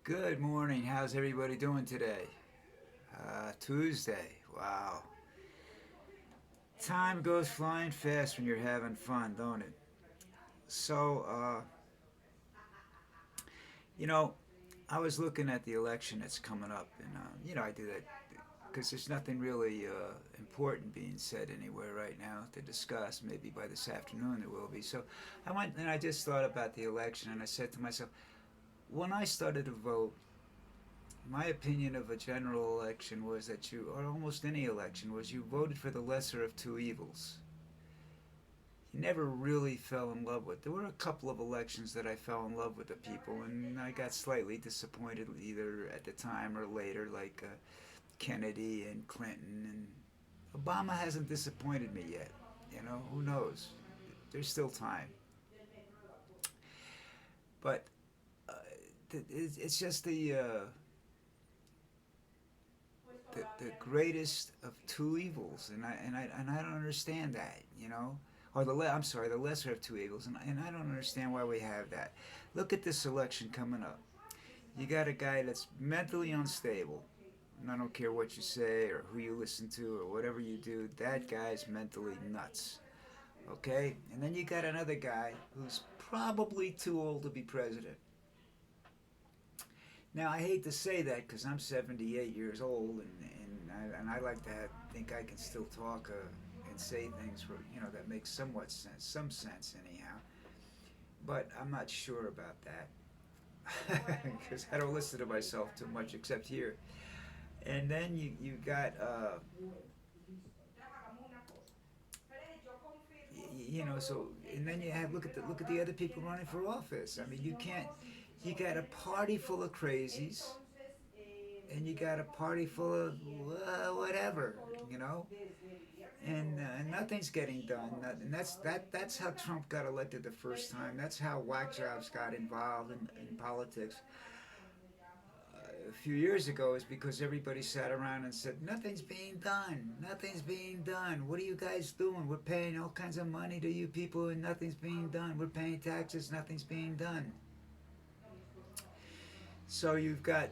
Good morning. How's everybody doing today? Tuesday. Wow. Time goes flying fast when you're having fun, don't it? So, you know, I was looking at the election that's coming up, and, I do that because there's nothing really important being said anywhere right now to discuss. Maybe by this afternoon there will be. So I went and I just thought about the election, and I said to myself, when I started to vote, my opinion of a general election was that or almost any election, was you voted for the lesser of two evils. You never really fell in love with. There were a couple of elections that I fell in love with the people, and I got slightly disappointed either at the time or later, like Kennedy and Clinton. And Obama hasn't disappointed me yet. Who knows? There's still time. But uh, it's just the greatest of two evils, and I don't understand that, or I'm sorry, the lesser of two evils, and I don't understand why we have that. Look at this election coming up. You got a guy that's mentally unstable, and I don't care what you say or who you listen to or whatever you do. That guy's mentally nuts. Okay, and then you got another guy who's probably too old to be president. Now I hate to say that because I'm 78 years old, and I like to think I can still talk and say things that make somewhat sense, some sense anyhow. But I'm not sure about that because I don't listen to myself too much except here. And then you got so, and then you have look at the other people running for office. I mean, you can't. You got a party full of crazies, and you got a party full of whatever, you know, and nothing's getting done. And that's how Trump got elected the first time. That's how whack jobs got involved in politics a few years ago, is because everybody sat around and said, nothing's being done. Nothing's being done. What are you guys doing? We're paying all kinds of money to you people, and nothing's being done. We're paying taxes. Nothing's being done. So you've got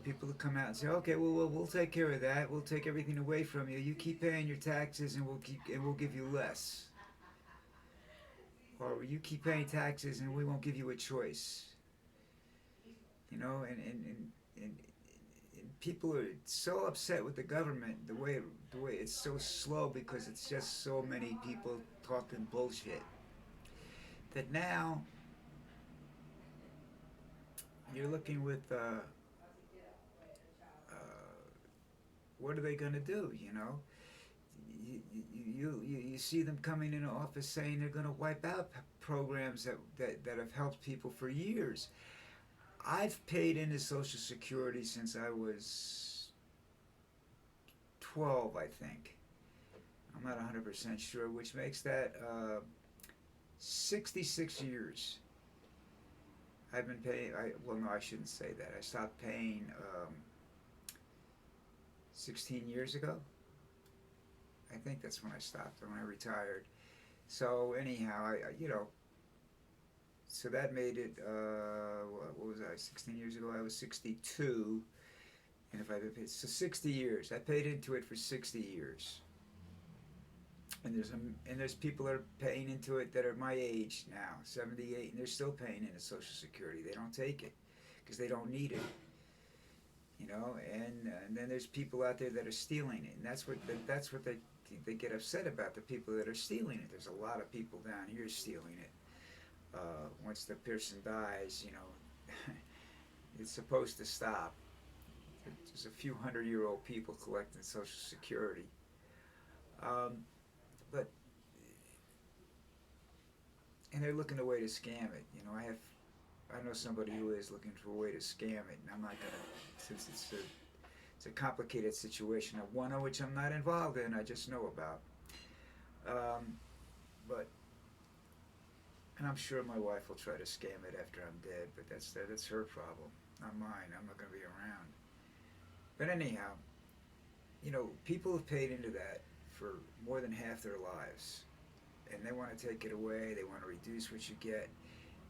people who come out and say, okay, well, we'll take care of that. We'll take everything away from you. You keep paying your taxes, and we'll give you less. Or you keep paying taxes, and we won't give you a choice. And people are so upset with the government, the way it's so slow, because it's just so many people talking bullshit, that now you're looking with uh, what are they going to do? You see them coming into office saying they're going to wipe out programs that have helped people for years. I've paid into Social Security since I was 12, I think. I'm not 100% sure, which makes that 66 years. I've been paying. Well, no, I shouldn't say that. I stopped paying 16 years ago. I think that's when I stopped, when I retired. So anyhow, so that made it. What was I? 16 years ago, I was 62, and if I paid, so 60 years, I paid into it for 60 years. And there's people that are paying into it that are my age now, 78, and they're still paying into Social Security. They don't take it because they don't need it. And then there's people out there that are stealing it, and that's what they get upset about, the people that are stealing it. There's a lot of people down here stealing it. Once the person dies, it's supposed to stop. There's a few 100-year-old people collecting Social Security. But and they're looking a way to scam it. I know somebody who is looking for a way to scam it, and I'm not gonna, since it's a complicated situation. One of which I'm not involved in, I just know about. But and I'm sure my wife will try to scam it after I'm dead, but that's her problem, not mine. I'm not gonna be around. But anyhow, people have paid into that for more than half their lives, and they want to take it away. They want to reduce what you get,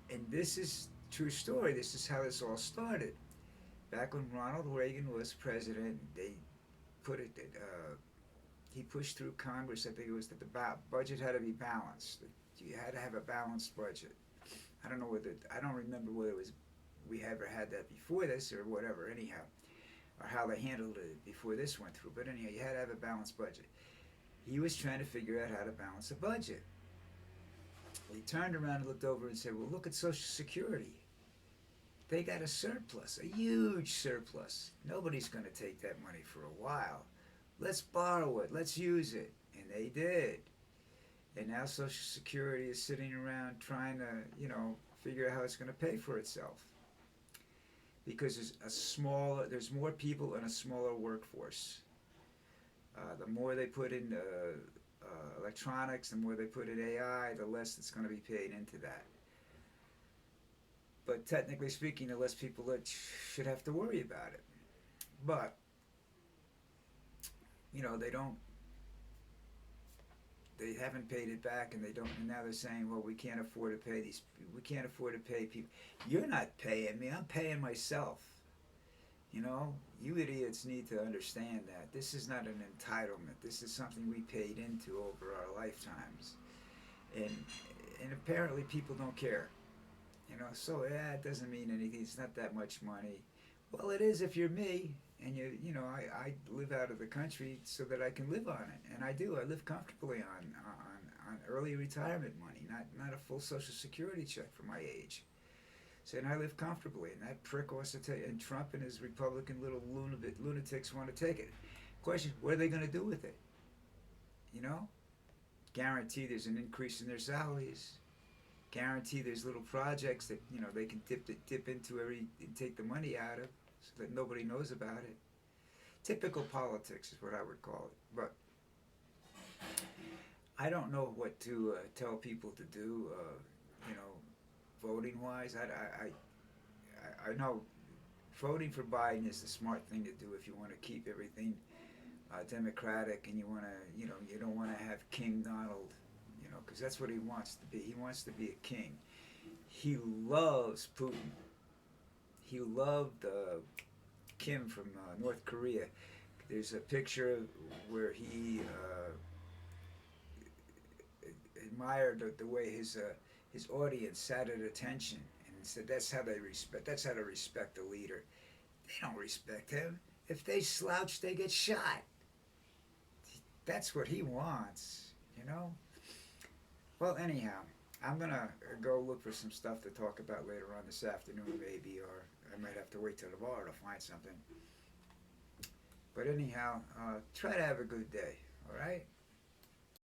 and this is true story. This is how this all started. Back when Ronald Reagan was president, they put it. He pushed through Congress. I think it was that the budget had to be balanced. You had to have a balanced budget. I don't know whether I don't remember whether it was we ever had that before this or whatever. Anyhow, or how they handled it before this went through. But anyhow, you had to have a balanced budget. He was trying to figure out how to balance a budget. He turned around and looked over and said, "Well, look at Social Security. They got a surplus, a huge surplus. Nobody's going to take that money for a while. Let's borrow it. Let's use it." And they did. And now Social Security is sitting around trying to, figure out how it's going to pay for itself. Because there's more people and a smaller workforce. The more they put in electronics, the more they put in AI, the less it's going to be paid into that. But technically speaking, the less people that should have to worry about it. But they don't. They haven't paid it back, and they don't. And now they're saying, "Well, we can't afford to pay these. We can't afford to pay people." You're not paying me. I'm paying myself. You idiots need to understand that this is not an entitlement. This is something we paid into over our lifetimes, and apparently people don't care. So it doesn't mean anything. It's not that much money. Well, it is if you're me, and I live out of the country so that I can live on it, and I do. I live comfortably on early retirement money, not a full Social Security check for my age. So, and I live comfortably, and that prick wants to take, and Trump and his Republican little lunatics want to take it. Question: what are they going to do with it? Guarantee there's an increase in their salaries. Guarantee there's little projects that they can dip into and take the money out of, so that nobody knows about it. Typical politics is what I would call it. But I don't know what to tell people to do. Voting wise, I know voting for Biden is the smart thing to do if you want to keep everything democratic, and you want to you don't want to have King Donald. Because that's what he wants to be. He wants to be a king. He loves Putin. He loved Kim from North Korea. There's a picture where he admired the way his audience sat at attention and said that's how they respect. That's how to respect a leader. They don't respect him. If they slouch, they get shot. That's what he wants. Well, anyhow, I'm going to go look for some stuff to talk about later on this afternoon, maybe, or I might have to wait till tomorrow to find something. But anyhow, try to have a good day, all right?